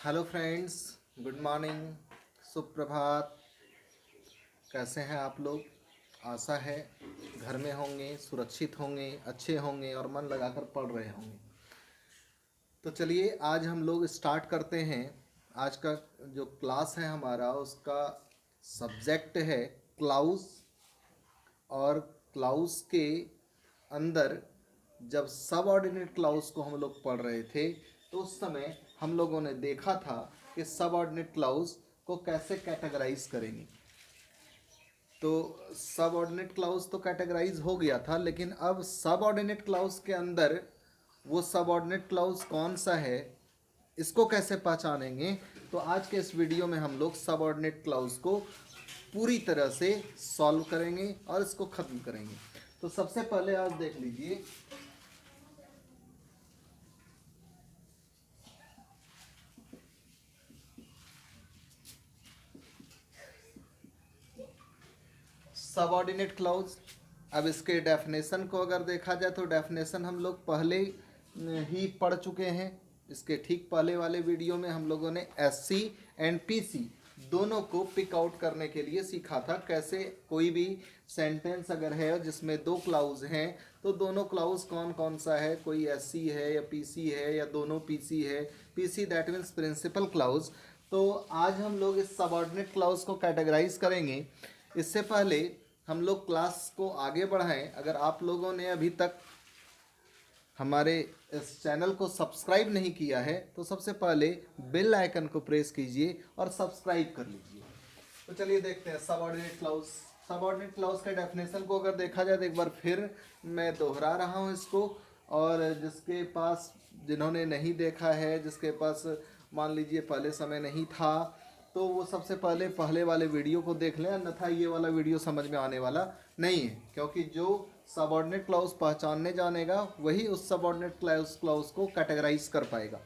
Hello friends, good morning, सुप्रभात। कैसे हैं आप लोग? आशा है घर में होंगे, सुरक्षित होंगे, अच्छे होंगे और मन लगाकर पढ़ रहे होंगे। तो चलिए आज हम लोग स्टार्ट करते हैं। आज का जो क्लास है हमारा, उसका सब्जेक्ट है क्लाउज। और क्लाउज के अंदर जब सबऑर्डिनेट क्लाउज को हम लोग पढ़ रहे थे तो उस समय हम लोगों ने देखा था कि सबऑर्डिनेट क्लाउज को कैसे कैटेगराइज करेंगे। तो सबऑर्डिनेट क्लाउज तो कैटेगराइज हो गया था, लेकिन अब सबऑर्डिनेट क्लाउज के अंदर वो सबऑर्डिनेट क्लाउज कौन सा है, इसको कैसे पहचानेंगे। तो आज के इस वीडियो में हम लोग सबऑर्डिनेट क्लाउज को पूरी तरह से सॉल्व करेंगे और इसको खत्म करेंगे। तो सबसे पहले आज देख लीजिए, सबऑर्डिनेट क्लाउज। अब इसके डेफिनेशन को अगर देखा जाए तो डेफिनेशन हम लोग पहले ही पढ़ चुके हैं। इसके ठीक पहले वाले वीडियो में हम लोगों ने एससी एंड पीसी दोनों को पिक आउट करने के लिए सीखा था। कैसे कोई भी सेंटेंस अगर है जिसमें दो क्लाउज हैं तो दोनों क्लाउज कौन कौन सा है, कोई एससी है या पीसी है या दोनों पीसी है। PC that means principal clause. तो आज हम लोग इस सबऑर्डिनेट क्लाउज को कैटेगराइज करेंगे। इससे पहले हम लोग क्लास को आगे बढ़ाएं, अगर आप लोगों ने अभी तक हमारे इस चैनल को सब्सक्राइब नहीं किया है तो सबसे पहले बेल आइकन को प्रेस कीजिए और सब्सक्राइब कर लीजिए। तो चलिए देखते हैं सबऑर्डिनेट क्लाउज। सबऑर्डिनेट क्लाउज के डेफिनेशन को अगर देखा जाए तो एक बार फिर मैं दोहरा रहा हूँ इसको। और जिसके पास, जिन्होंने नहीं देखा है, जिसके पास मान लीजिए पहले समय नहीं था, तो वो सबसे पहले वाले वीडियो को देख लें, अन्यथा ये वाला वीडियो समझ में आने वाला नहीं है। क्योंकि जो सबऑर्डिनेट क्लाउज पहचानने जानेगा वही उस सबऑर्डिनेट क्लाउज को कैटेगराइज कर पाएगा।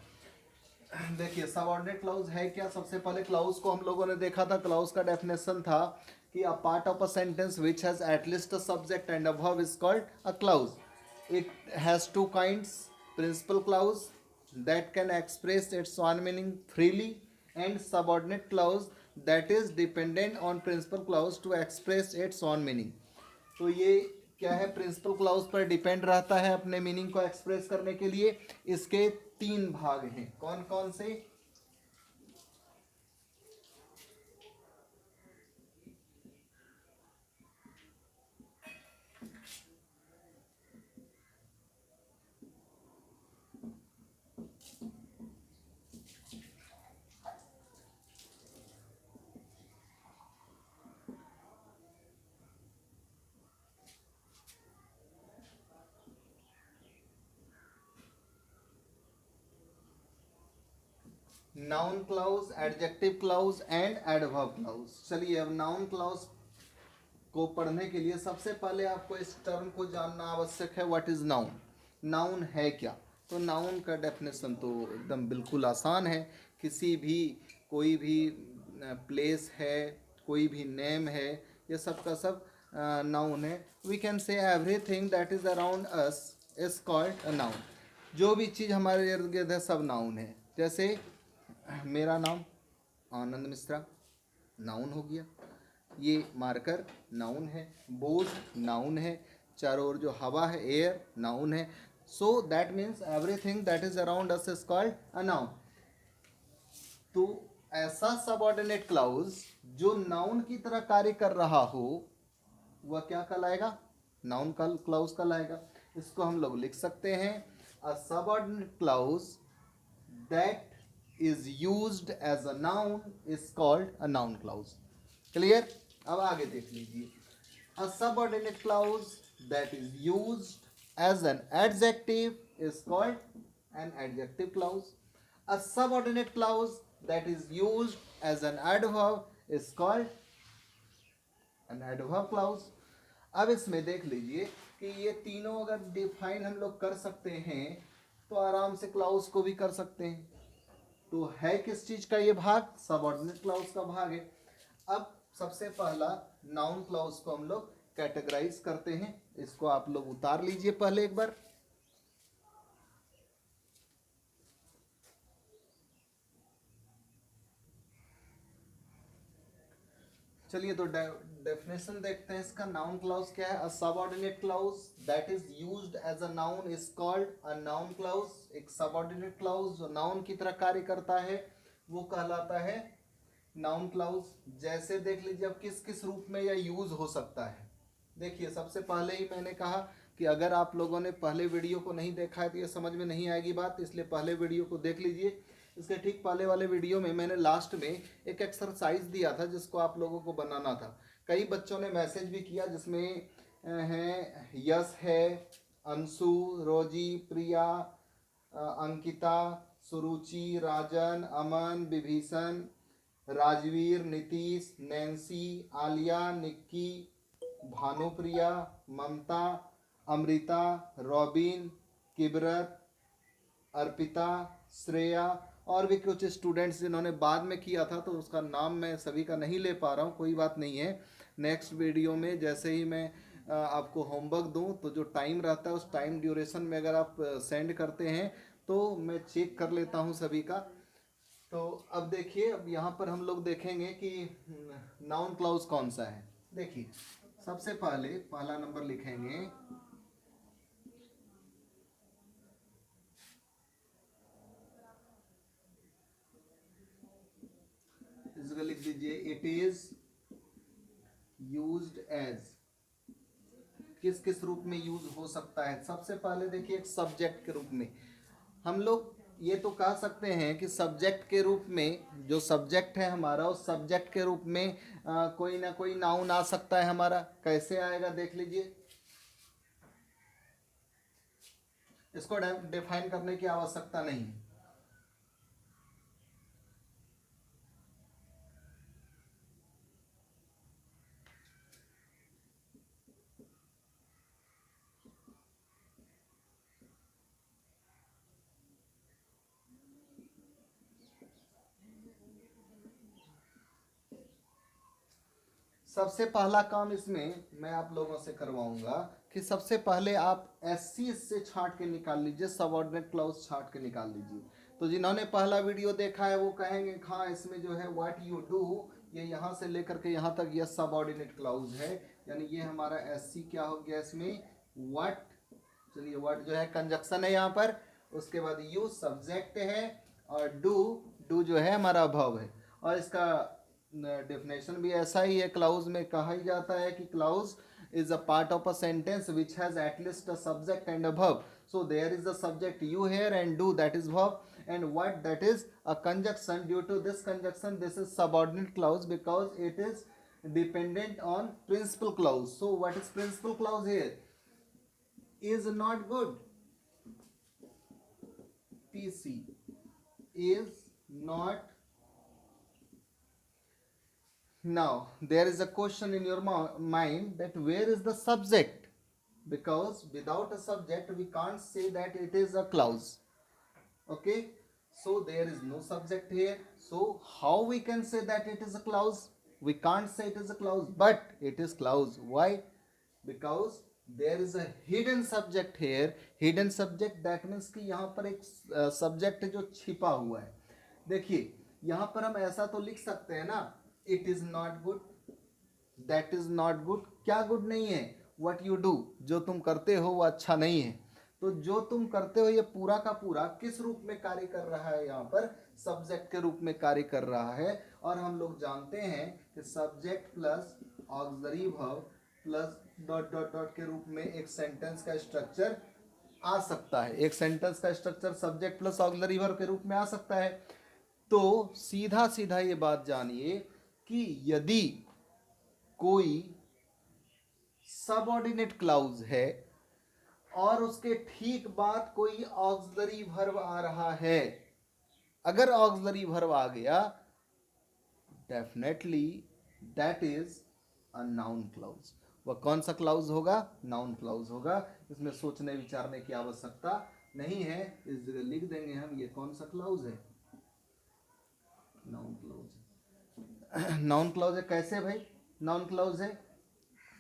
देखिए सबऑर्डिनेट क्लाउज है क्या। सबसे पहले क्लाउज को हम लोगों ने देखा था। क्लाउज का डेफिनेशन था कि a part of a sentence which has at least a subject and a verb is called a clause. It has two kinds, principal clause that can express its own meaning freely and subordinate clause that is dependent on principal clause to express its own meaning। तो ये क्या है, principal clause पर depend रहता है अपने meaning को express करने के लिए। इसके तीन भाग हैं, कौन कौन से। Noun clause, adjective clause and adverb clause. चलिए अब नाउन क्लाउज को पढ़ने के लिए सबसे पहले आपको इस टर्म को जानना आवश्यक है। What is noun. नाउन है क्या। तो नाउन का डेफिनेशन तो एकदम बिल्कुल आसान है। किसी भी, कोई भी प्लेस है, कोई भी नेम है, ये सब का सब नाउन है। We can say everything that is around us is called a noun. जो भी चीज़ हमारे इर्द गिर्द है सब नाउन है। जैसे मेरा नाम आनंद मिश्रा नाउन हो गया। ये मार्कर नाउन है, बोझ नाउन है, चारों ओर जो हवा है एयर नाउन है। So that means everything that is around us is called a noun. तो ऐसा सबऑर्डिनेट क्लाउज जो नाउन की तरह कार्य कर रहा हो वह क्या कहलाएगा, नाउन क्लाउज कहलाएगा। इसको हम लोग लिख सकते हैं, a subordinate clause that is used as a noun is called a noun clause। clear। अब आगे देख लीजिए, a subordinate clause that is used as an adjective is called an adjective clause। a subordinate clause that is used as an adverb is called an adverb clause। अब इसमें देख लीजिए कि ये तीनों अगर डिफाइन हम लोग कर सकते हैं तो आराम से क्लाउज को भी कर सकते हैं। तो है किस चीज का ये भाग, सबऑर्डिनेट क्लाउज का भाग है। अब सबसे पहला नाउन क्लाउज को हम लोग कैटेगराइज करते हैं। इसको आप लोग उतार लीजिए पहले एक बार। चलिए तो डेफिनेशन देखते हैं इसका। नाउन क्लाउज क्या है? A subordinate clause that is used as a noun is called a noun clause. एक सबऑर्डिनेट क्लाउज जो नाउन की तरह कार्य करता है वो कहलाता है नाउन क्लाउज। जैसे देख लीजिए अब किस किस रूप में यह यूज हो सकता है। देखिए सबसे पहले ही मैंने कहा कि अगर आप लोगों ने पहले वीडियो को नहीं देखा है तो ये समझ में नहीं आएगी बात, इसलिए पहले वीडियो को देख लीजिए। इसके ठीक पहले वाले वीडियो में मैंने लास्ट में एक एक्सरसाइज दिया था जिसको आप लोगों को बनाना था। कई बच्चों ने मैसेज भी किया जिसमें है यश है, अंशु, रोजी, प्रिया, अंकिता, सुरुचि, राजन, अमन, विभीषण, राजवीर, नीतीश, नैन्सी, आलिया, निक्की, भानुप्रिया, ममता, अमृता, रॉबिन, किबरत, अर्पिता, श्रेया और भी कुछ स्टूडेंट्स जिन्होंने बाद में किया था, तो उसका नाम मैं सभी का नहीं ले पा रहा हूँ, कोई बात नहीं है। नेक्स्ट वीडियो में जैसे ही मैं आपको होमवर्क दूं तो जो टाइम रहता है उस टाइम ड्यूरेशन में अगर आप सेंड करते हैं तो मैं चेक कर लेता हूं सभी का। तो अब देखिए, अब यहाँ पर हम लोग देखेंगे कि नाउन क्लाउज कौन सा है। देखिए सबसे पहले पहला नंबर लिखेंगे, इसको लिख दीजिए इट इज यूज्ड एज। किस किस रूप में यूज हो सकता है? सबसे पहले देखिए एक सब्जेक्ट के रूप में। हम लोग ये तो कह सकते हैं कि सब्जेक्ट के रूप में, जो सब्जेक्ट है हमारा उस सब्जेक्ट के रूप में कोई ना कोई नाउन आ सकता है हमारा। कैसे आएगा देख लीजिए, इसको डिफाइन करने की आवश्यकता नहीं है। सबसे पहला काम इसमें मैं आप लोगों से करवाऊंगा कि सबसे पहले आप एससी से छांट के निकाल लीजिए, सबऑर्डिनेट क्लाउज छांट के निकाल लीजिए। तो जिन्होंने पहला वीडियो देखा है वो कहेंगे हाँ इसमें जो है व्हाट यू डू, ये यहाँ से लेकर के यहाँ तक यह सबऑर्डिनेट क्लाउज है, यानी ये हमारा एससी क्या हो गया इसमें व्हाट। चलिए व्हाट जो है कंजक्शन है यहाँ पर, उसके बाद यू सब्जेक्ट है और डू जो है हमारा verb है। और इसका डेफिनेशन भी ऐसा ही है, क्लाउज में कहा ही जाता है कि clause is a part of a sentence which has at least a subject and a verb. So there is a subject you here and do, that is verb, and what, that is a conjunction. Due to this conjunction this is subordinate clause because it is dependent on principal clause. So what is principal clause here? Is not good. PC is not. Now there is a question in your mind that where is the subject, because without a subject we can't say that it is a clause. Okay, so there is no subject here, so how we can say that it is a clause? We can't say it is a clause, but it is clause. Why? Because there is a hidden subject here. Hidden subject that means कि यहाँ पर एक subject जो छिपा हुआ है। देखिए यहाँ पर हम ऐसा तो लिख सकते हैं ना, it is not good, that is not good. क्या गुड नहीं है? वट यू डू, जो तुम करते हो वो अच्छा नहीं है। तो जो तुम करते हो ये पूरा का पूरा किस रूप में कार्य कर रहा है? यहाँ पर सब्जेक्ट के रूप में कार्य कर रहा है। और हम लोग जानते हैं कि subject plus auxiliary verb plus dot dot dot के रूप में एक सेंटेंस का स्ट्रक्चर आ सकता है। एक सेंटेंस का structure subject plus auxiliary verb के रूप में आ सकता है। तो सीधा सीधा ये बात जानिए कि यदि कोई सबऑर्डिनेट क्लाउज है और उसके ठीक बाद कोई ऑक्सिलरी वर्ब आ रहा है, अगर ऑक्सिलरी वर्ब आ गया definitely that is a noun clause. वह कौन सा क्लाउज होगा? नाउन क्लाउज होगा। इसमें सोचने विचारने की आवश्यकता नहीं है, इस जगह लिख देंगे हम ये कौन सा क्लाउज है, नाउन क्लाउज। नाउन क्लाउज है। कैसे भाई नाउन क्लाउज है?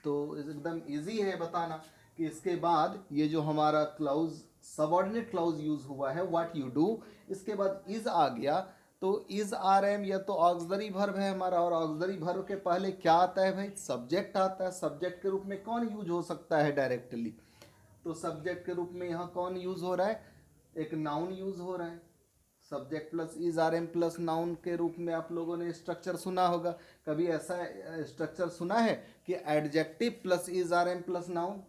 तो एकदम इजी है बताना कि इसके बाद ये जो हमारा क्लाउज सबऑर्डिनेट क्लाउज यूज हुआ है व्हाट यू डू, इसके बाद इज आ गया तो इज आर एम या तो ऑक्सिलरी वर्ब है हमारा, और ऑक्सिलरी वर्ब के पहले क्या आता है भाई, सब्जेक्ट आता है। सब्जेक्ट के रूप में कौन यूज हो सकता है डायरेक्टली, तो सब्जेक्ट के रूप में यहाँ कौन यूज हो रहा है, एक नाउन यूज हो रहा है। Subject plus is are am plus noun के रूप में आप लोगों ने स्ट्रक्चर सुना होगा। कभी ऐसा स्ट्रक्चर सुना है कि adjective plus is are am plus noun,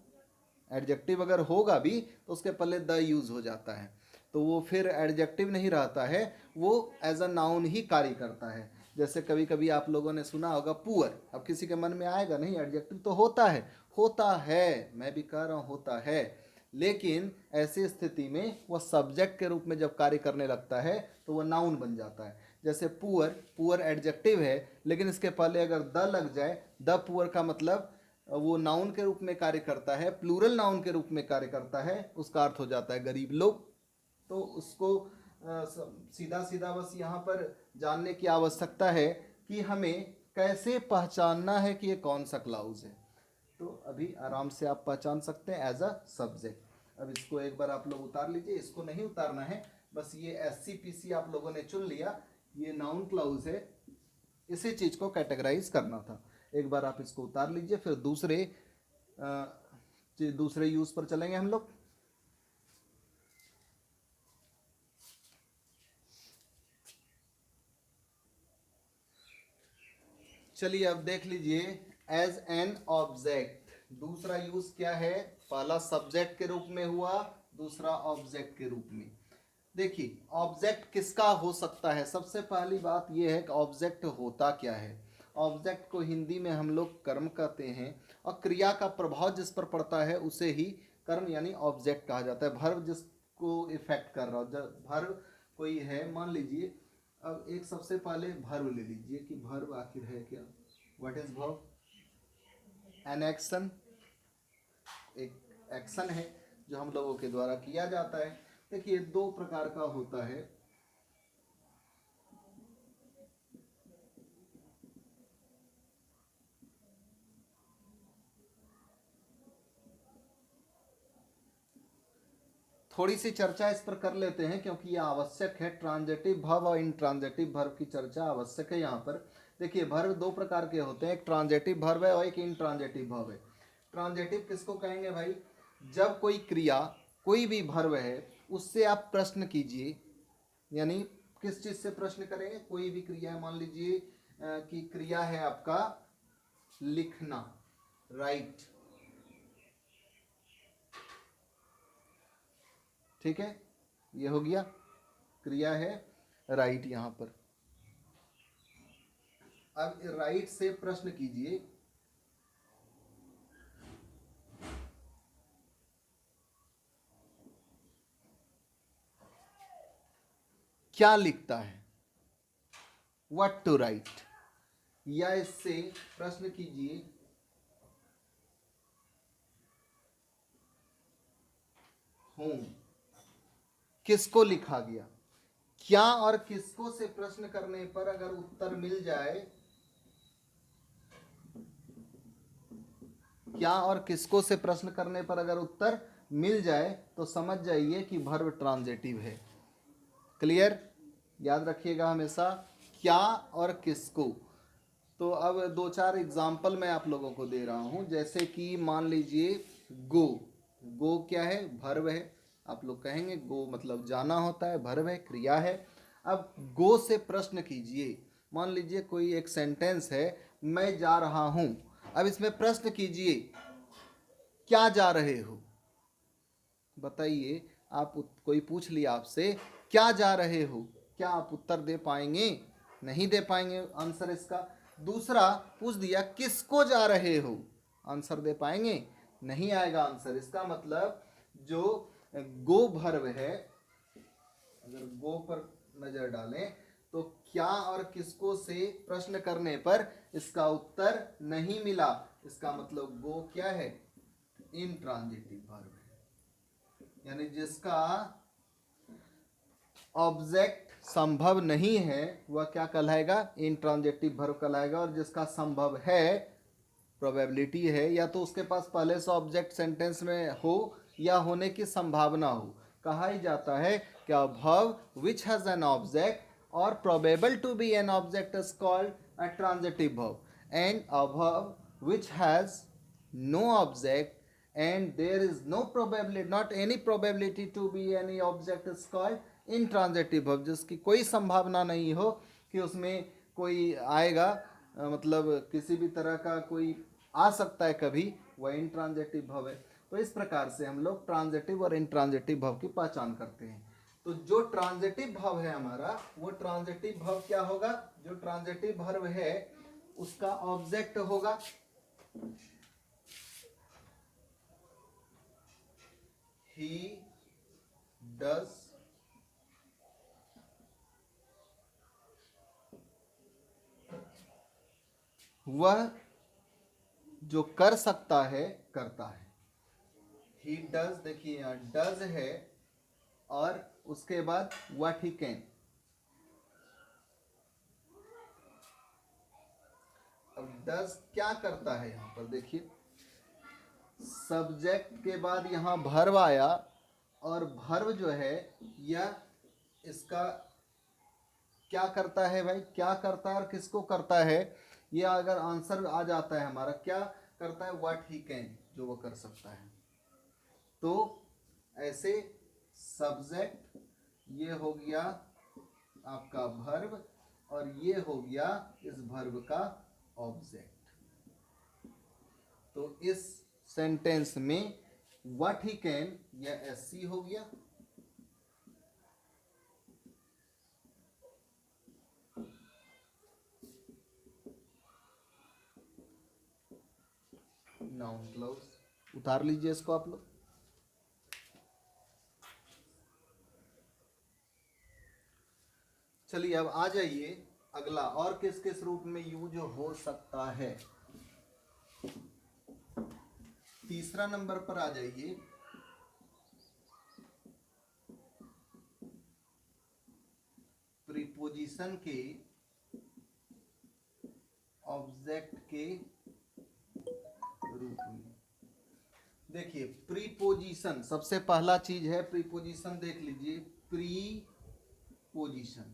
adjective अगर होगा भी तो उसके पहले द यूज हो जाता है, तो वो फिर एडजेक्टिव नहीं रहता है, वो एज अ नाउन ही कार्य करता है। जैसे कभी कभी आप लोगों ने सुना होगा पुअर, अब किसी के मन में आएगा नहीं, एडजेक्टिव तो होता है, मैं भी कह रहा हूँ होता है, लेकिन ऐसी स्थिति में वह सब्जेक्ट के रूप में जब कार्य करने लगता है तो वह नाउन बन जाता है। जैसे पुअर एडजेक्टिव है, लेकिन इसके पहले अगर द लग जाए, द पुअर का मतलब वो नाउन के रूप में कार्य करता है, प्लूरल नाउन के रूप में कार्य करता है, उसका अर्थ हो जाता है गरीब लोग। तो उसको सीधा सीधा बस यहाँ पर जानने की आवश्यकता है कि हमें कैसे पहचानना है कि ये कौन सा क्लाउज है। तो अभी आराम से आप पहचान सकते हैं एज अ सब्जेक्ट। अब इसको एक बार आप लोग उतार लीजिए, इसको नहीं उतारना है, बस ये SCPC आप लोगों ने चुन लिया, ये नाउन क्लाउज है, इसी चीज को कैटेगराइज करना था। एक बार आप इसको उतार लीजिए, फिर दूसरे यूज पर चलेंगे हम लोग। चलिए अब देख लीजिए, एज एन ऑब्जेक्ट दूसरा यूज क्या है, पहला सब्जेक्ट के रूप में हुआ, दूसरा ऑब्जेक्ट के रूप में। देखिए ऑब्जेक्ट किसका हो सकता है, सबसे पहली बात यह है कि ऑब्जेक्ट होता क्या है। ऑब्जेक्ट को हिंदी में हम लोग कर्म कहते हैं, और क्रिया का प्रभाव जिस पर पड़ता है उसे ही कर्म यानी ऑब्जेक्ट कहा जाता है। भर्व जिसको इफेक्ट कर रहा हो, जब भर्व कोई है, मान लीजिए अब एक सबसे पहले भर्व ले लीजिए कि भर्व आखिर है क्या, what is verb, an action, एक एक्शन है जो हम लोगों के द्वारा किया जाता है। देखिए दो प्रकार का होता है, थोड़ी सी चर्चा इस पर कर लेते हैं क्योंकि यह आवश्यक है। ट्रांजिटिव वर्ब और इंट्रांजिटिव वर्ब की चर्चा आवश्यक है यहाँ पर। देखिए वर्ब दो प्रकार के होते हैं, एक ट्रांजिटिव वर्ब है और एक इंट्रांजिटिव वर्ब है। ट्रांजिटिव किसको कहेंगे भाई, जब कोई क्रिया कोई भी वर्ब है उससे आप प्रश्न कीजिए, यानी किस चीज से प्रश्न करेंगे, कोई भी क्रिया है, मान लीजिए कि क्रिया है आपका लिखना, राइट, ठीक है, ये हो गया, क्रिया है राइट यहां पर। अब राइट से प्रश्न कीजिए, क्या लिखता है, व्हाट टू राइट, या इससे प्रश्न कीजिए होम, किसको लिखा गया। क्या और किसको से प्रश्न करने पर अगर उत्तर मिल जाए, क्या और किसको से प्रश्न करने पर अगर उत्तर मिल जाए तो समझ जाइए कि वर्ब ट्रांजिटिव है। क्लियर, याद रखिएगा हमेशा, क्या और किसको। तो अब दो चार एग्जाम्पल मैं आप लोगों को दे रहा हूं, जैसे कि मान लीजिए गो, गो क्या है, वर्ब है, आप लोग कहेंगे गो मतलब जाना होता है, वर्ब है, क्रिया है। अब गो से प्रश्न कीजिए, मान लीजिए कोई एक सेंटेंस है, मैं जा रहा हूं, अब इसमें प्रश्न कीजिए क्या जा रहे हो, बताइए, आप कोई पूछ लिया आपसे क्या जा रहे हो, क्या आप उत्तर दे पाएंगे, नहीं दे पाएंगे आंसर इसका। दूसरा पूछ दिया किसको जा रहे हो, आंसर दे पाएंगे, नहीं आएगा आंसर। इसका मतलब जो गो वर्ब है, अगर गो पर नजर डालें तो क्या और किसको से प्रश्न करने पर इसका उत्तर नहीं मिला, इसका मतलब गो क्या है, इंट्रांजिटिव वर्ब है, यानी जिसका ऑब्जेक्ट संभव नहीं है वह क्या कहलाएगा, इंट्रांजिटिव वर्ब कहलाएगा। और जिसका संभव है, प्रोबेबिलिटी है, या तो उसके पास पहले से ऑब्जेक्ट सेंटेंस में हो या होने की संभावना हो, कहा ही जाता है क्या verb which has an object or probable to be an object is called a transitive verb, and a verb which has no object and there is no probability, not any probability to be any object is called intransitive verb, जिसकी कोई संभावना नहीं हो कि उसमें कोई आएगा, मतलब किसी भी तरह का कोई आ सकता है कभी, वह इंट्रांजिटिव वर्ब है। तो इस प्रकार से हम लोग ट्रांजिटिव और इंट्रांजिटिव वर्ब की पहचान करते हैं। तो जो ट्रांजिटिव वर्ब है हमारा, वो ट्रांजिटिव वर्ब क्या होगा, जो ट्रांजिटिव वर्ब है उसका ऑब्जेक्ट होगा he does, वह जो कर सकता है करता है। he does, देखिए यहाँ does है और उसके बाद what he can। अब does क्या करता है, यहाँ पर देखिए सब्जेक्ट के बाद यहाँ भर्व आया और भर्व जो है यह इसका क्या करता है भाई, क्या करता है और किसको करता है, ये अगर आंसर आ जाता है हमारा क्या करता है, व्हाट ही कैन, जो वो कर सकता है। तो ऐसे सब्जेक्ट ये हो गया आपका भर्व और ये हो गया इस भर्व का ऑब्जेक्ट। तो इस सेंटेंस में व्हाट ही कैन यह एससी हो गया, नाउन क्लॉज। उतार लीजिए इसको आप लोग। चलिए अब आ जाइए अगला, और किस किस रूप में यूज हो सकता है। तीसरा नंबर पर आ जाइए, प्रीपोजिशन के ऑब्जेक्ट के रूप में। देखिए प्रीपोजिशन सबसे पहला चीज है, प्रीपोजिशन देख लीजिए। प्रीपोजिशन,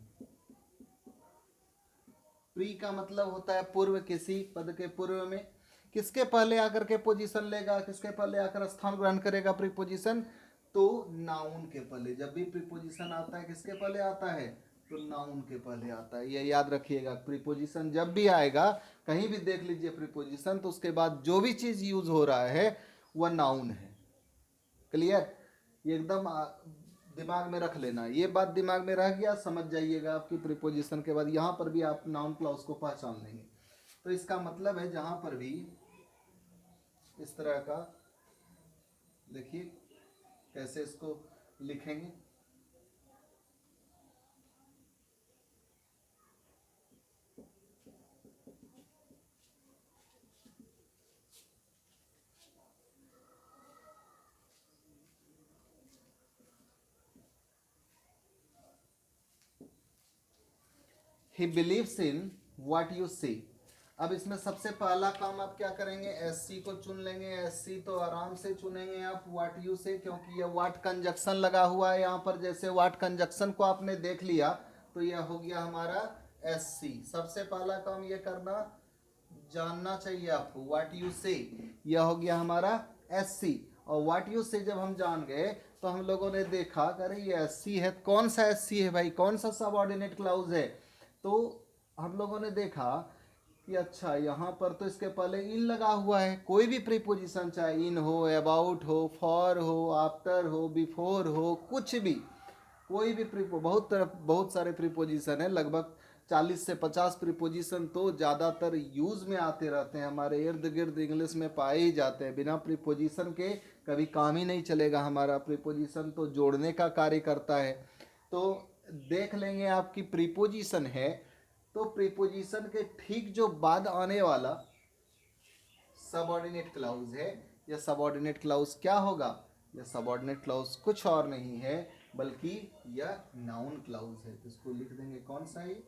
प्री का मतलब होता है पूर्व, किसी पद के पूर्व में। किसके पहले आकर के पोजीशन लेगा, किसके पहले आकर स्थान ग्रहण करेगा प्रीपोजिशन, तो नाउन के पहले। जब भी प्रीपोजिशन आता है किसके पहले आता है, तो नाउन के पहले आता है। ये याद रखिएगा, प्रीपोजिशन जब भी आएगा कहीं भी देख लीजिए प्रीपोजिशन, तो उसके बाद जो भी चीज यूज हो रहा है वह नाउन है। क्लियर, ये एकदम दिमाग में रख लेना, ये बात दिमाग में रह गया, समझ जाइएगा आपकी प्रीपोजिशन के बाद यहाँ पर भी आप नाउन क्लॉज को पहचान लेंगे। तो इसका मतलब है जहां पर भी इस तरह का, देखिए कैसे इसको लिखेंगे, he believes in what you say। अब इसमें सबसे पहला काम आप क्या करेंगे, एससी को चुन लेंगे। एससी तो आराम से चुनेंगे आप व्हाट यू से, क्योंकि ये व्हाट कंजक्शन लगा हुआ है यहाँ पर। जैसे व्हाट कंजक्शन को आपने देख लिया तो यह हो गया हमारा एससी। सबसे पहला काम ये करना जानना चाहिए आपको, व्हाट यू से, यह हो गया हमारा एससी। और व्हाट यू से जब हम जान गए तो हम लोगों ने देखा अरे ये एससी है, कौन सा एससी है भाई, कौन सा सबऑर्डिनेट क्लाउज है। तो हम लोगों ने देखा कि अच्छा यहाँ पर तो इसके पहले इन लगा हुआ है। कोई भी प्रीपोजिशन, चाहे इन हो, अबाउट हो, फॉर हो, आफ्टर हो, बिफोर हो, कुछ भी, कोई भी बहुत सारे प्रीपोजिशन है, लगभग 40 से 50 प्रीपोजिशन तो ज़्यादातर यूज़ में आते रहते हैं, हमारे इर्द गिर्द इंग्लिश में पाए ही जाते हैं। बिना प्रीपोजिशन के कभी काम ही नहीं चलेगा हमारा। प्रीपोजिशन तो जोड़ने का कार्य करता है। तो देख लेंगे आपकी प्रीपोजिशन है, तो प्रीपोजिशन के ठीक जो बाद आने वाला सबऑर्डिनेट क्लाउज है। यह सबऑर्डिनेट क्लाउज क्या होगा, यह सबऑर्डिनेट क्लाउज कुछ और नहीं है बल्कि यह नाउन क्लाउज है। इसको लिख देंगे, कौन सा है,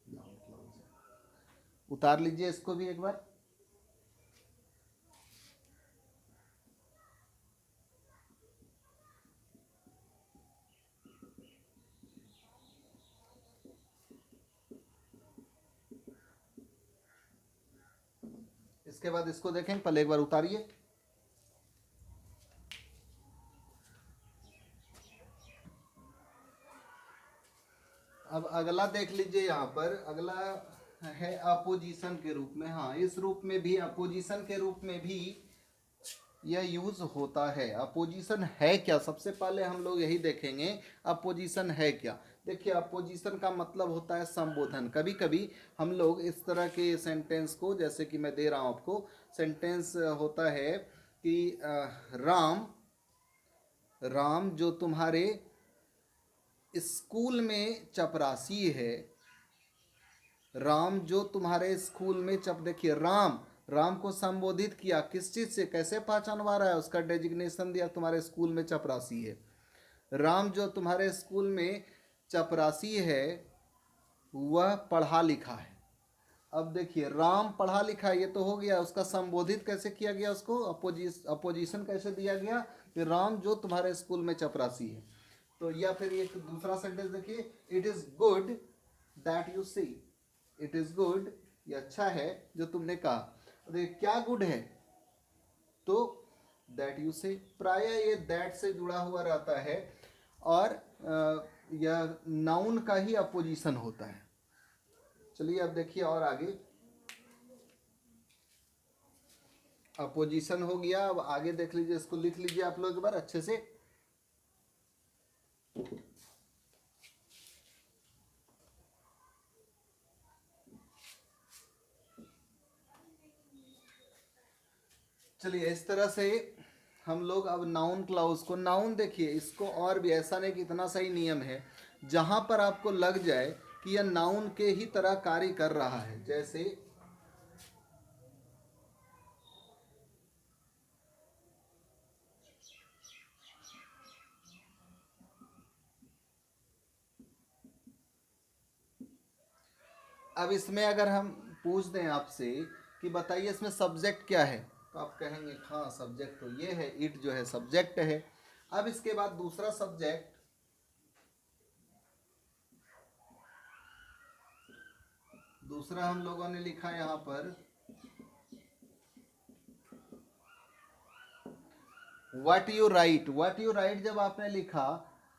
नाउन क्लाउज है। उतार लीजिए इसको भी एक बार। इसके बाद इसको देखें, पहले एक बार उतारिए। अब अगला देख लीजिए, यहाँ पर अगला है अपोजिशन के रूप में। हाँ, इस रूप में भी, अपोजिशन के रूप में भी यह यूज होता है। अपोजिशन है क्या, सबसे पहले हम लोग यही देखेंगे अपोजिशन है क्या। देखिए, अपोजिशन का मतलब होता है संबोधन। कभी कभी हम लोग इस तरह के सेंटेंस को, जैसे कि मैं दे रहा हूँ आपको, सेंटेंस होता है कि राम राम जो तुम्हारे स्कूल में चपरासी है, राम जो तुम्हारे स्कूल में देखिए, राम राम को संबोधित किया किस चीज से, कैसे पहचानवा रहा है, उसका डेजिग्नेशन दिया, तुम्हारे स्कूल में चपरासी है। राम जो तुम्हारे स्कूल में चपरासी है वह पढ़ा लिखा है। अब देखिए, राम पढ़ा लिखा है, ये तो हो गया। उसका संबोधित कैसे किया गया, उसको अपोजिशन कैसे दिया गया कि राम जो तुम्हारे स्कूल में चपरासी है। तो या फिर एक दूसरा सेंटेंस देखिए, it is good that you see. It is good, ये अच्छा है जो तुमने कहा। देखिए, क्या गुड है, तो दैट यू से। प्राय ये दैट से जुड़ा हुआ रहता है, और यह नाउन का ही अपोजिशन होता है। चलिए अब देखिए और आगे, अपोजिशन हो गया। अब आगे देख लीजिए, इसको लिख लीजिए आप लोग एक बार अच्छे से। चलिए, इस तरह से हम लोग अब नाउन क्लाउज को, नाउन देखिए इसको, और भी ऐसा नहीं कि इतना सही नियम है, जहां पर आपको लग जाए कि यह नाउन के ही तरह कार्य कर रहा है, जैसे अब इसमें अगर हम पूछ दें आपसे कि बताइए इसमें सब्जेक्ट क्या है, तो आप कहेंगे हाँ सब्जेक्ट तो ये है, इट जो है सब्जेक्ट है। अब इसके बाद दूसरा सब्जेक्ट, दूसरा हम लोगों ने लिखा यहाँ पर what you right. What you right जब आपने लिखा,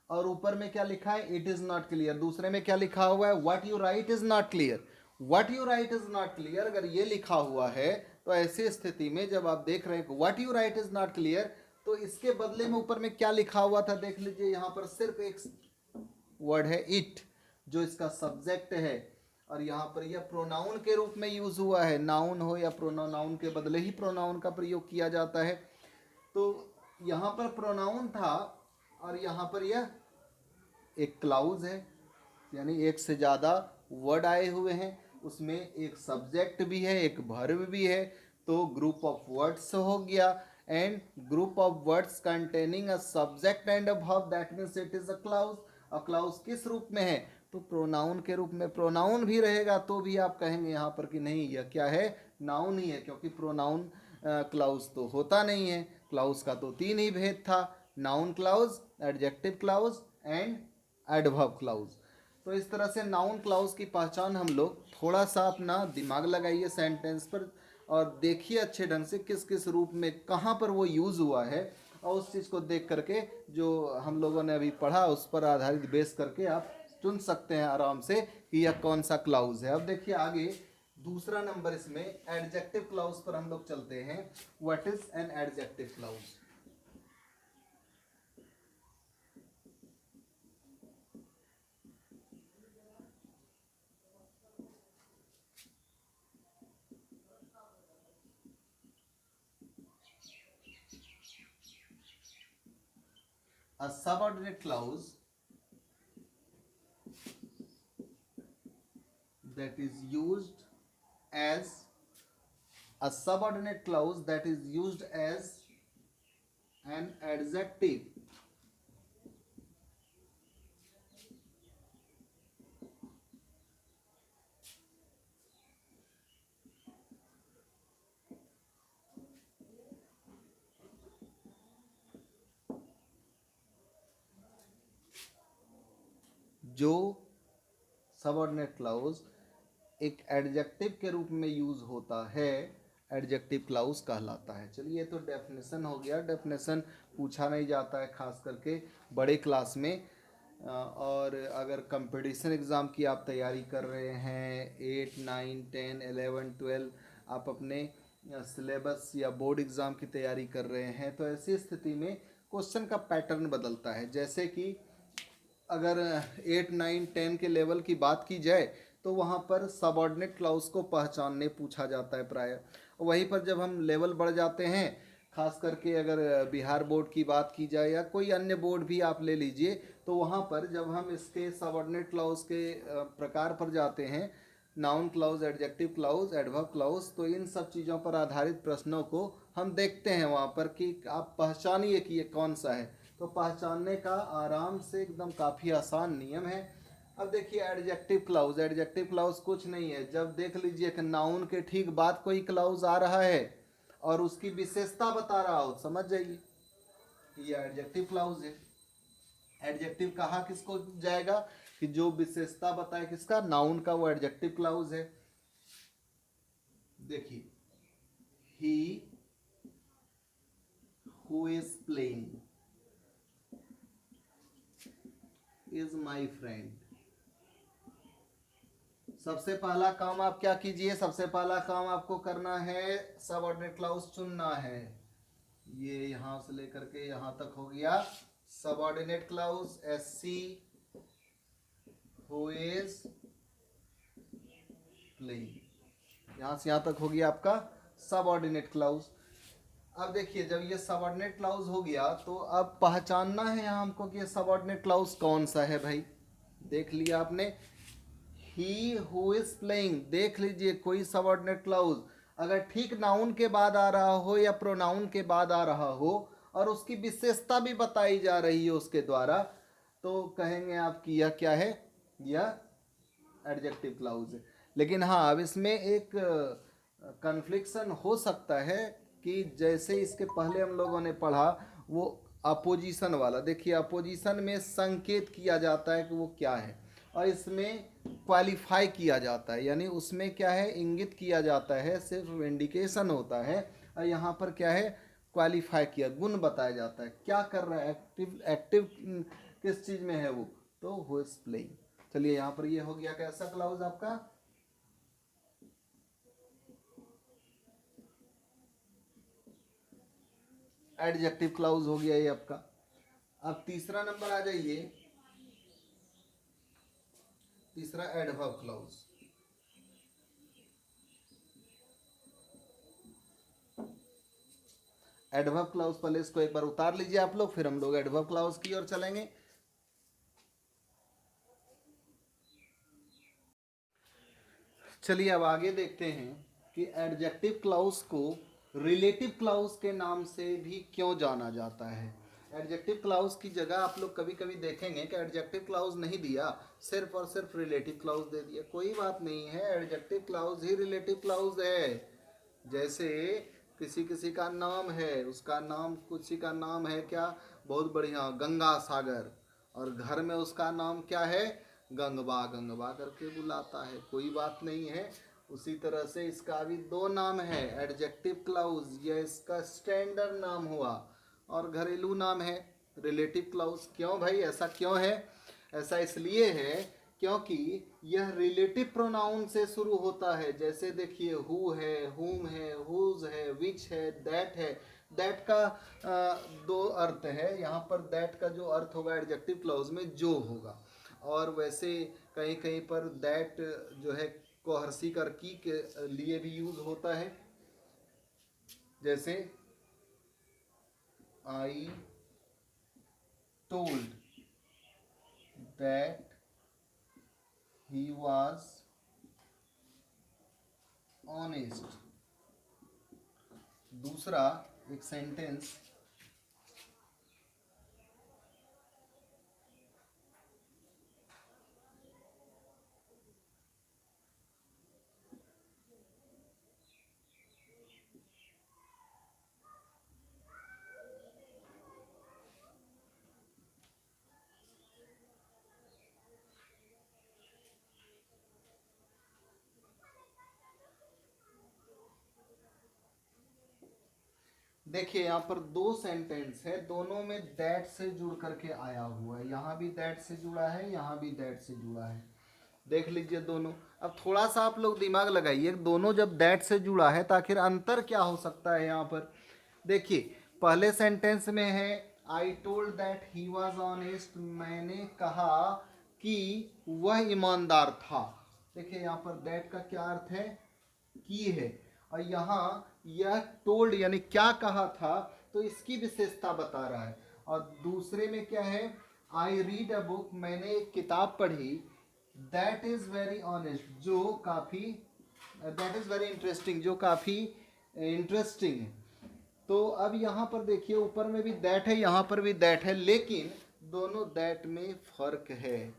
और ऊपर में क्या लिखा है, इट इज नॉट क्लियर। दूसरे में क्या लिखा हुआ है, what you right is not clear. What you right is not clear अगर ये लिखा हुआ है, तो ऐसी स्थिति में जब आप देख रहे हैं what you right is not clear, तो इसके बदले में ऊपर में क्या लिखा हुआ था, देख लीजिए। यहाँ पर सिर्फ एक वर्ड है इट, जो इसका सब्जेक्ट है, और यहाँ पर यह प्रोनाउन के रूप में यूज हुआ है। नाउन हो या प्रोनाउन के बदले ही प्रोनाउन का प्रयोग किया जाता है। तो यहाँ पर प्रोनाउन था, और यहाँ पर यह एक क्लाउज है, यानी एक से ज़्यादा वर्ड आए हुए हैं, उसमें एक सब्जेक्ट भी है, एक वर्ब भी है, तो ग्रुप ऑफ वर्ड्स हो गया। And group of words containing a subject and a verb, that means it is a clause. और क्लाउज किस रूप में है, तो प्रोनाउन के रूप में। प्रोनाउन भी रहेगा तो भी आप कहेंगे यहाँ पर कि नहीं यह क्या है, नाउन ही है, क्योंकि प्रोनाउन क्लाउज तो होता नहीं है। क्लाउज का तो तीन ही भेद था, noun clause, adjective clause and adverb clause. तो इस तरह से नाउन क्लाउज की पहचान हम लोग, थोड़ा सा अपना दिमाग लगाइए सेंटेंस पर, और देखिए अच्छे ढंग से किस किस रूप में कहाँ पर वो यूज़ हुआ है, और उस चीज़ को देख करके जो हम लोगों ने अभी पढ़ा उस पर आधारित बेस करके आप चुन सकते हैं आराम से कि यह कौन सा क्लाउज है। अब देखिए आगे दूसरा नंबर, इसमें एडजेक्टिव क्लाउज पर हम लोग चलते हैं। What is an adjective clause. A subordinate clause that is used as a subordinate clause that is used as an adjective जो सबऑर्डिनेट क्लाउज एक एडजेक्टिव के रूप में यूज होता है, एडजेक्टिव क्लाउज कहलाता है। चलिए ये तो डेफिनेशन हो गया, डेफिनेशन पूछा नहीं जाता है खास करके बड़े क्लास में। और अगर कंपटीशन एग्ज़ाम की आप तैयारी कर रहे हैं 8, 9, 10, 11, 12, आप अपने सिलेबस या बोर्ड एग्ज़ाम की तैयारी कर रहे हैं, तो ऐसी स्थिति में क्वेश्चन का पैटर्न बदलता है। जैसे कि अगर 8, 9, 10 के लेवल की बात की जाए तो वहाँ पर सबऑर्डिनेट क्लाउज को पहचानने पूछा जाता है प्राय। वहीं पर जब हम लेवल बढ़ जाते हैं, खास करके अगर बिहार बोर्ड की बात की जाए या कोई अन्य बोर्ड भी आप ले लीजिए, तो वहाँ पर जब हम इसके सबऑर्डिनेट क्लाउज के प्रकार पर जाते हैं, noun clause, adjective clause, adverb clause, तो इन सब चीज़ों पर आधारित प्रश्नों को हम देखते हैं वहाँ पर कि आप पहचानिए कि ये कौन सा है। तो पहचानने का आराम से एकदम काफ़ी आसान नियम है। अब देखिए एडजेक्टिव क्लाउज, एडजेक्टिव क्लाउज कुछ नहीं है, जब देख लीजिए कि नाउन के ठीक बाद कोई क्लाउज आ रहा है और उसकी विशेषता बता रहा हो, समझ जाइए कि यह एडजेक्टिव क्लाउज है। एडजेक्टिव कहा किसको जाएगा कि जो विशेषता बताए किसका, नाउन का, वो एडजेक्टिव क्लाउज है। देखिए he who is playing is my friend. सबसे पहला काम आप क्या कीजिए, सबसे पहला काम आपको करना है सबऑर्डिनेट क्लाउज चुनना है। ये यहां से लेकर के यहां तक हो गया subordinate clause, S C who is playing, यहां से यहां तक हो गया आपका सबऑर्डिनेट क्लाउज। अब देखिए जब ये सबऑर्डिनेट क्लाउज हो गया तो अब पहचानना है यहाँ हमको कि ये सबऑर्डिनेट क्लाउज कौन सा है। भाई देख लिया आपने, ही हु इज प्लेइंग, देख लीजिए कोई सबऑर्डिनेट क्लाउज अगर ठीक नाउन के बाद आ रहा हो या प्रोनाउन के बाद आ रहा हो और उसकी विशेषता भी बताई जा रही है उसके द्वारा, तो कहेंगे आप कि यह क्या है, यह एडजेक्टिव क्लाउज है। लेकिन हाँ अब इसमें एक कन्फ्लिक्शन हो सकता है कि जैसे इसके पहले हम लोगों ने पढ़ा वो अपोजिशन वाला, देखिए अपोजिशन में संकेत किया जाता है कि वो क्या है, और इसमें क्वालिफाई किया जाता है, यानी उसमें क्या है, इंगित किया जाता है, सिर्फ इंडिकेशन होता है। और यहाँ पर क्या है, क्वालिफाई किया, गुण बताया जाता है, क्या कर रहा है, एक्टिव एक्टिव किस चीज़ में है वो, तो हु इज प्लेइंग। चलिए यहाँ पर ये हो गया कैसा क्लाउज आपका, एडजेक्टिव क्लाउज हो गया ये आपका। अब तीसरा नंबर आ जाइए, तीसरा एडवर्ब क्लाउज। एडवर्ब क्लाउज पहले इसको एक बार उतार लीजिए आप लोग, फिर हम लोग एडवर्ब क्लाउज की ओर चलेंगे। चलिए अब आगे देखते हैं कि एडजेक्टिव क्लाउज को रिलेटिव क्लाउज के नाम से भी क्यों जाना जाता है। एडजेक्टिव क्लाउज की जगह आप लोग कभी कभी देखेंगे कि एडजेक्टिव क्लाउज नहीं दिया, सिर्फ और सिर्फ रिलेटिव क्लाउज दे दिया। कोई बात नहीं है, एडजेक्टिव क्लाउज ही रिलेटिव क्लाउज है। जैसे किसी किसी का नाम है, उसका नाम, किसी का नाम है क्या, बहुत बढ़िया गंगा सागर, और घर में उसका नाम क्या है, गंगबा, गंगबा करके बुलाता है, कोई बात नहीं है। उसी तरह से इसका भी दो नाम है, एडजेक्टिव क्लाउज, यह इसका स्टैंडर्ड नाम हुआ, और घरेलू नाम है रिलेटिव क्लाउज। क्यों भाई, ऐसा क्यों है, ऐसा इसलिए है क्योंकि यह रिलेटिव प्रोनाउन से शुरू होता है। जैसे देखिए हु है, हुम है, हुज है, विच है, दैट है। दैट का दो अर्थ है, यहाँ पर दैट का जो अर्थ होगा एडजेक्टिव क्लाउज में जो होगा, और वैसे कहीं कहीं पर दैट जो है कोहर्सी करकी के लिए भी यूज होता है। जैसे I told that he was honest. दूसरा एक सेंटेंस, देखिए यहाँ पर दो सेंटेंस है, दोनों में दैट से जुड़ करके आया हुआ है, यहाँ भी दैट से जुड़ा है, यहाँ भी दैट से जुड़ा है। देख लीजिए दोनों। अब थोड़ा सा आप लोग दिमाग लगाइए, दोनों जब दैट से जुड़ा है तो आखिर अंतर क्या हो सकता है यहाँ पर। देखिए पहले सेंटेंस में है I told that he was honest, मैंने कहा कि वह ईमानदार था। देखिए यहाँ पर दैट का क्या अर्थ है, की है, और यहाँ यह टोल्ड यानी क्या कहा था, तो इसकी विशेषता बता रहा है। और दूसरे में क्या है, आई रीड अ बुक, मैंने एक किताब पढ़ी, दैट इज वेरी ऑनेस्ट, जो काफ़ी, दैट इज वेरी इंटरेस्टिंग, जो काफ़ी इंटरेस्टिंग है। तो अब यहाँ पर देखिए ऊपर में भी दैट है, यहाँ पर भी दैट है, लेकिन दोनों दैट में फर्क है।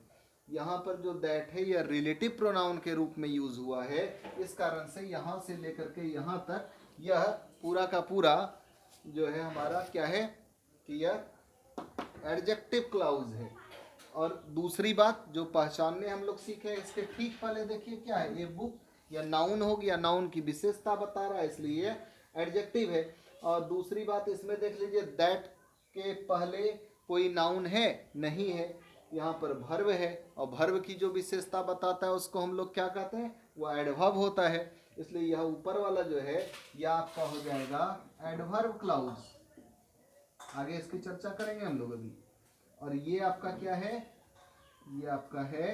यहाँ पर जो दैट है यह रिलेटिव प्रोनाउन के रूप में यूज हुआ है, इस कारण से यहाँ से लेकर के यहाँ तक यह पूरा का पूरा जो है हमारा क्या है कि यह एडजेक्टिव क्लाउज है। और दूसरी बात जो पहचानने हम लोग सीखे इसके ठीक पहले देखिए क्या है, ये बुक या नाउन हो गया, नाउन की विशेषता बता रहा है इसलिए एडजेक्टिव है। और दूसरी बात इसमें देख लीजिए दैट के पहले कोई नाउन है नहीं है, यहाँ पर भर्व है, और भर्व की जो विशेषता बताता है उसको हम लोग क्या कहते हैं, वो एडवर्ब होता है। इसलिए यह ऊपर वाला जो है यह आपका हो जाएगा एडवर्ब क्लाउज। आगे इसकी चर्चा करेंगे हम लोग अभी। और ये आपका क्या है, ये आपका है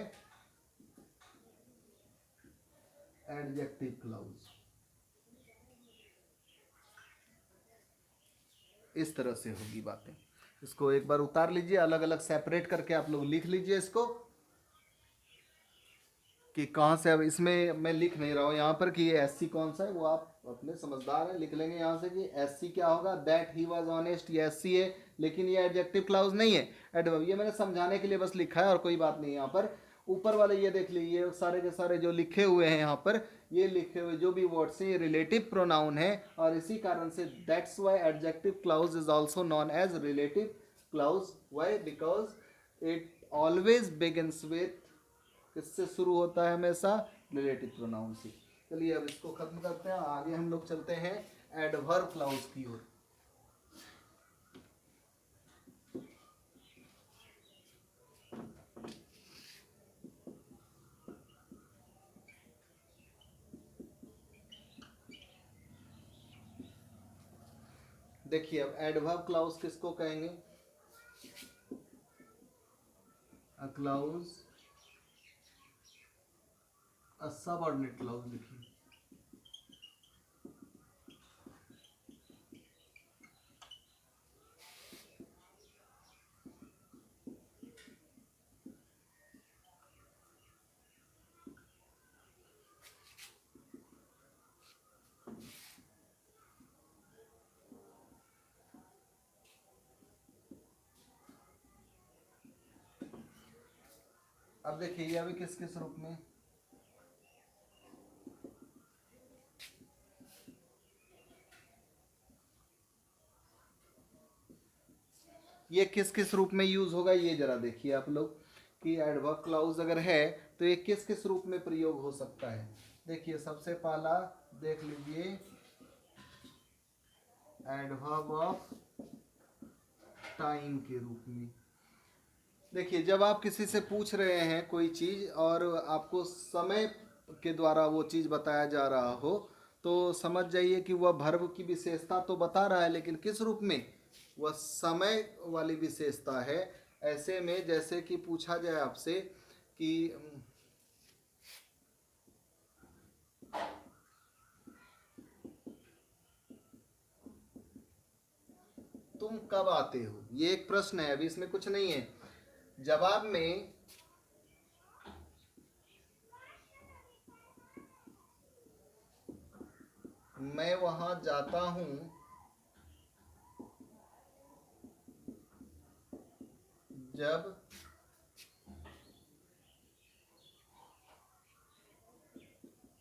एडजेक्टिव क्लाउज। इस तरह से होगी बातें। इसको एक बार उतार लीजिए, अलग अलग सेपरेट करके आप लोग लिख लीजिए इसको कि कहाँ से। अब इसमें मैं लिख नहीं रहा हूँ यहाँ पर कि ये एससी कौन सा है, वो आप अपने समझदार हैं, लिख लेंगे यहाँ से कि एससी क्या होगा, दैट ही वाज ऑनेस्ट, ये एससी है, लेकिन ये एडजेक्टिव क्लाउज नहीं है, एडवर्ब। ये मैंने समझाने के लिए बस लिखा है और कोई बात नहीं। यहाँ पर ऊपर वाले ये देख लीजिए सारे के सारे जो लिखे हुए हैं यहाँ पर, ये लिखे हुए जो भी वर्ड्स हैं ये रिलेटिव प्रोनाउन है, और इसी कारण से that's why adjective clause is also known as relative clause. Why, because it always begins with, किससे शुरू होता है हमेशा, रिलेटिव प्रोनाउन से। चलिए अब इसको खत्म करते हैं, आगे हम लोग चलते हैं एडवर्ब क्लाउज की ओर। देखिए अब एडवर्ब क्लाउज किसको कहेंगे, अ क्लाउज, अ सबऑर्डिनेट क्लाउज लिखिए। अब देखिए ये अभी किस किस रूप में, ये किस किस रूप में यूज होगा, ये जरा देखिए आप लोग कि एडवर्ब क्लाउज अगर है तो ये किस किस रूप में प्रयोग हो सकता है। देखिए सबसे पहला देख लीजिए एडवर्ब ऑफ टाइम के रूप में। देखिए जब आप किसी से पूछ रहे हैं कोई चीज़ और आपको समय के द्वारा वो चीज़ बताया जा रहा हो, तो समझ जाइए कि वह भर्व की विशेषता तो बता रहा है, लेकिन किस रूप में, वह समय वाली विशेषता है। ऐसे में जैसे कि पूछा जाए आपसे कि तुम कब आते हो, ये एक प्रश्न है, अभी इसमें कुछ नहीं है। जवाब में मैं वहां जाता हूं जब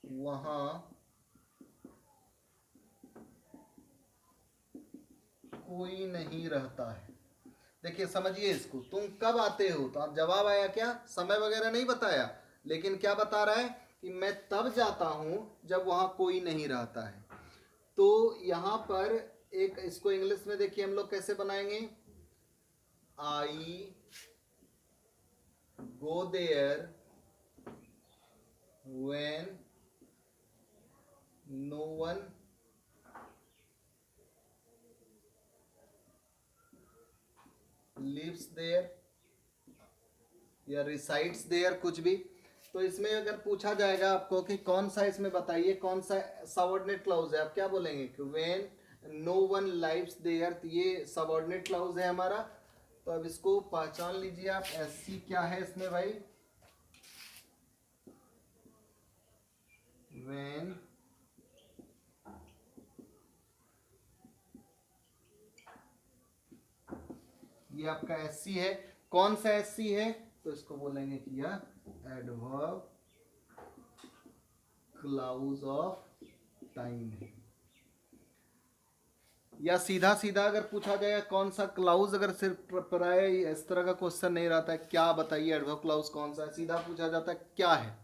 वहां कोई नहीं रहता है। देखिए समझिए इसको, तुम कब आते हो, तो आप जवाब आया क्या, समय वगैरह नहीं बताया, लेकिन क्या बता रहा है कि मैं तब जाता हूं जब वहां कोई नहीं रहता है। तो यहाँ पर एक इसको इंग्लिश में देखिए हम लोग कैसे बनाएंगे, I go there when no one lives there या रिसाइड्स देयर, कुछ भी। तो इसमें अगर पूछा जाएगा आपको कि कौन सा, इसमें बताइए कौन सा सबऑर्डिनेट क्लॉज है, आप क्या बोलेंगे कि when no one lives there, तो ये सबऑर्डिनेट क्लॉज है हमारा। तो अब इसको पहचान लीजिए आप, एससी क्या है इसमें भाई, व्हेन ये आपका एससी है। कौन सा एससी है, तो इसको बोलेंगे कि यह एडवर्ब क्लॉज ऑफ टाइम है। या सीधा सीधा अगर पूछा जाए कौन सा क्लाउज, अगर सिर्फ प्राय इस तरह का क्वेश्चन नहीं रहता है क्या बताइए एडवर्ब क्लाउज कौन सा है, सीधा पूछा जाता है क्या है।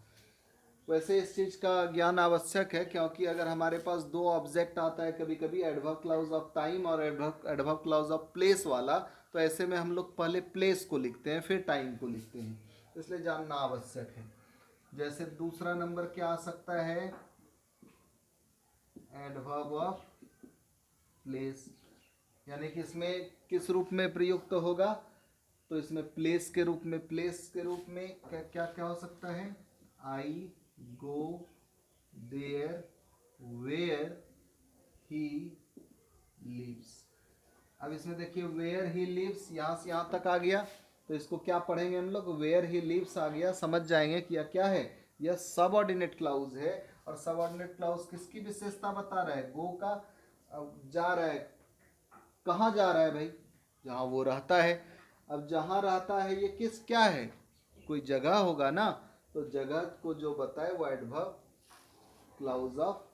वैसे इस चीज़ का ज्ञान आवश्यक है, क्योंकि अगर हमारे पास दो ऑब्जेक्ट आता है कभी कभी, एडवर्ब क्लाउज ऑफ टाइम और एडवर्ब क्लाउज ऑफ प्लेस वाला, तो ऐसे में हम लोग पहले प्लेस को लिखते हैं फिर टाइम को लिखते हैं, इसलिए जानना आवश्यक है। जैसे दूसरा नंबर क्या आ सकता है, एडवर्ब ऑफ प्लेस, यानी कि इसमें किस रूप में प्रयुक्त होगा, तो इसमें प्लेस के रूप में, प्लेस के रूप में क्या क्या क्या हो सकता है, I go there where he lives. अब इसमें देखिए वेयर ही लिव्स, यहाँ से यहाँ तक आ गया, तो इसको क्या पढ़ेंगे हम लोग, वेयर ही लिव्स आ गया, समझ जाएंगे कि यह क्या है, यह सबऑर्डिनेट क्लाउज है। और सबऑर्डिनेट क्लाउज किसकी विशेषता बता रहा है, गो का। अब जा रहा है, कहाँ जा रहा है भाई, जहाँ वो रहता है। अब जहाँ रहता है ये किस क्या है, कोई जगह होगा ना, तो जगह को जो बताए वो एडवर्ब क्लाउज ऑफ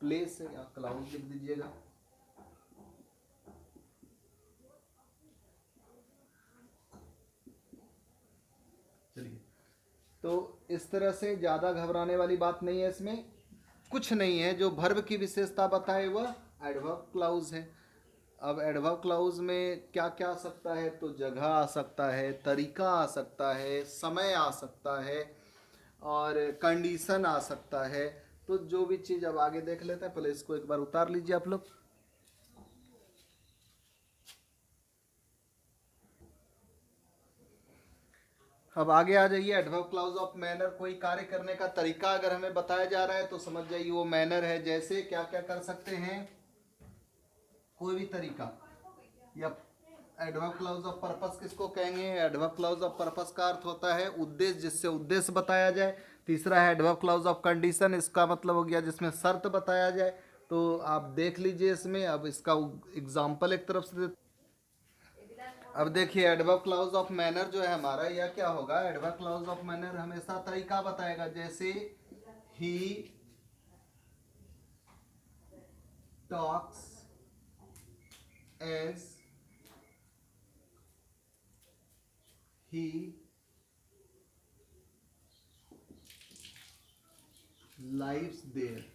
प्लेस है, या क्लाउज लिख दीजिएगा। चलिए, तो इस तरह से ज़्यादा घबराने वाली बात नहीं है, इसमें कुछ नहीं है। जो वर्ब की विशेषता बताए वह एडवर्ब क्लाउज है। अब एडवर्ब क्लाउज में क्या क्या आ सकता है, तो जगह आ सकता है, तरीका आ सकता है, समय आ सकता है और कंडीशन आ सकता है। तो जो भी चीज़ अब आगे देख लेते हैं, पहले इसको एक बार उतार लीजिए आप लोग। अब आगे आ जाइए, एडवर्ब क्लाउज ऑफ मैनर, कोई कार्य करने का तरीका अगर हमें बताया जा रहा है तो समझ जाइए वो मैनर है। जैसे क्या क्या कर सकते हैं, कोई भी तरीका। या एडवर्ब क्लाउज ऑफ पर्पस किसको कहेंगे, एडवर्ब क्लाउज ऑफ पर्पस का अर्थ होता है उद्देश्य, जिससे उद्देश्य बताया जाए। तीसरा है एडवर्ब क्लाउज ऑफ कंडीशन, इसका मतलब हो गया जिसमें शर्त बताया जाए। तो आप देख लीजिए इसमें, अब इसका एग्जाम्पल एक तरफ से। अब देखिए एडवर्ब क्लाउज ऑफ मैनर जो है हमारा, यह क्या होगा, एडवर्ब क्लाउज ऑफ मैनर हमेशा तरीका बताएगा। जैसे he talks as he lives there.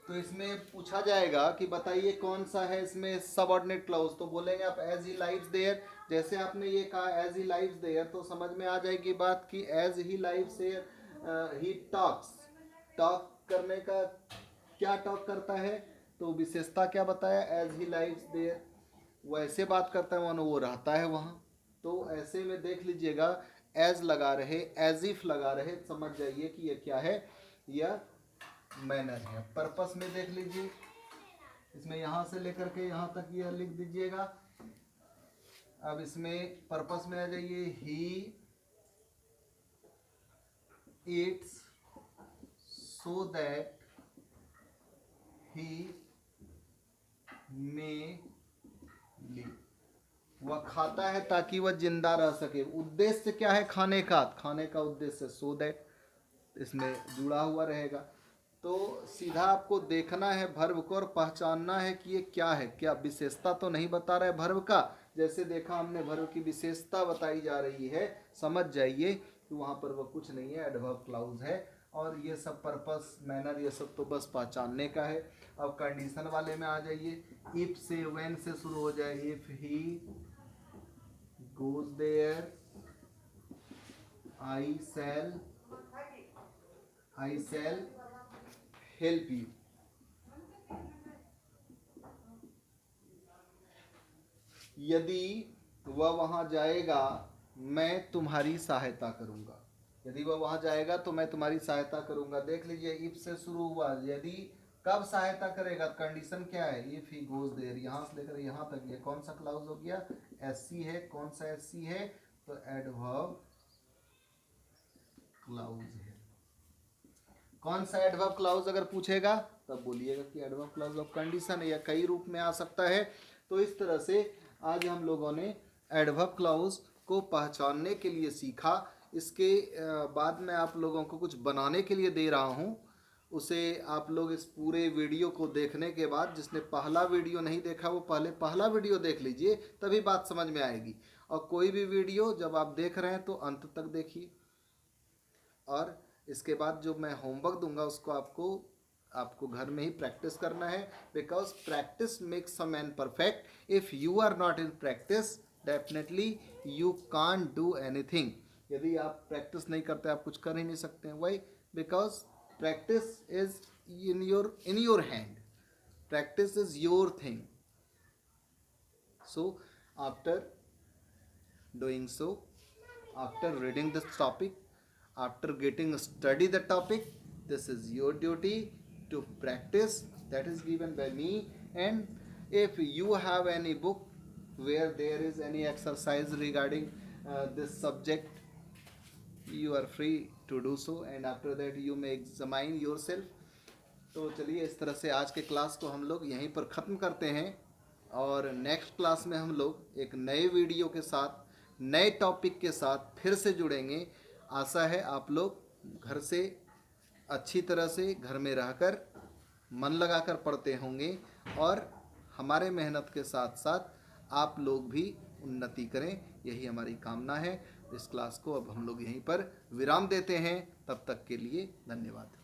तो इसमें पूछा जाएगा कि बताइए कौन सा है इसमें सबऑर्डिनेट क्लाउज, तो बोलेंगे आप एज ही लाइव्स देयर। जैसे आपने ये कहा एज ही लाइव्स देयर, तो समझ में आ जाएगी बात कि as he lives there he talks, talk करने का, क्या टॉक करता है, तो विशेषता क्या बताया, एज ही लाइव्स देयर, वो ऐसे बात करता है मानो वो रहता है वहाँ। तो ऐसे में देख लीजिएगा, एज लगा रहे, एज इफ लगा रहे, समझ जाइए कि ये क्या है, यह मैनर है। पर्पस में देख लीजिए, इसमें यहाँ से लेकर के यहाँ तक यह लिख दीजिएगा। अब इसमें पर्पस में आ जाइए, he eats so that he may live, वह खाता है ताकि वह जिंदा रह सके। उद्देश्य क्या है खाने का, खाने का उद्देश्य सो दैट इसमें जुड़ा हुआ रहेगा। तो सीधा आपको देखना है वर्ब को और पहचानना है कि ये क्या है, क्या विशेषता तो नहीं बता रहा है वर्ब का। जैसे देखा हमने वर्ब की विशेषता बताई जा रही है, समझ जाइए कि वहाँ पर वह कुछ नहीं है, एडवर्ब क्लाउज है। और ये सब पर्पस, मैनर, ये सब तो बस पहचानने का है। अब कंडीशन वाले में आ जाइए। इफ से व्हेन से शुरू हो जाए। If he goes there I shall help you. यदि वह वहां जाएगा मैं तुम्हारी सहायता करूंगा। यदि वह वहां जाएगा तो मैं तुम्हारी सहायता करूंगा। देख लीजिए, इफ से शुरू हुआ, यदि कब सहायता करेगा, कंडीशन क्या है, इफ ही गोज देयर, यहां से लेकर यहां तक ये कौन सा क्लाउज हो गया, एससी है। कौन सा एससी है, तो एडवर्ब क्लाउज है। कौन सा एडवर्ब क्लाउज अगर पूछेगा तब बोलिएगा कि एडवर्ब क्लाउज ऑफ कंडीशन है, या कई रूप में आ सकता है। तो इस तरह से आज हम लोगों ने एडवर्ब क्लाउज को पहचानने के लिए सीखा। इसके बाद मैं आप लोगों को कुछ बनाने के लिए दे रहा हूं, उसे आप लोग इस पूरे वीडियो को देखने के बाद, जिसने पहला वीडियो नहीं देखा वो पहले पहला वीडियो देख लीजिए, तभी बात समझ में आएगी। और कोई भी वीडियो जब आप देख रहे हैं तो अंत तक देखिए, और इसके बाद जो मैं होमवर्क दूंगा उसको आपको घर में ही प्रैक्टिस करना है। Because practice makes a man perfect. If you are not in practice definitely you can't do anything. यदि आप प्रैक्टिस नहीं करते आप कुछ कर ही नहीं सकते हैं। Why? Because practice is in your hand. Practice is your thing. So after doing so, after reading this topic, after getting study the topic, this is your duty to practice, that is given by me. And if you have any book where there is any exercise regarding this subject, you are free to do so, and after that you may examine yourself. तो चलिए, इस तरह से आज के class को हम लोग यहीं पर ख़त्म करते हैं, और नेक्स्ट क्लास में हम लोग एक नए वीडियो के साथ, नए टॉपिक के साथ फिर से जुड़ेंगे। आशा है आप लोग घर से अच्छी तरह से घर में रहकर मन लगाकर पढ़ते होंगे, और हमारे मेहनत के साथ साथ आप लोग भी उन्नति करें, यही हमारी कामना है। इस क्लास को अब हम लोग यहीं पर विराम देते हैं। तब तक के लिए धन्यवाद।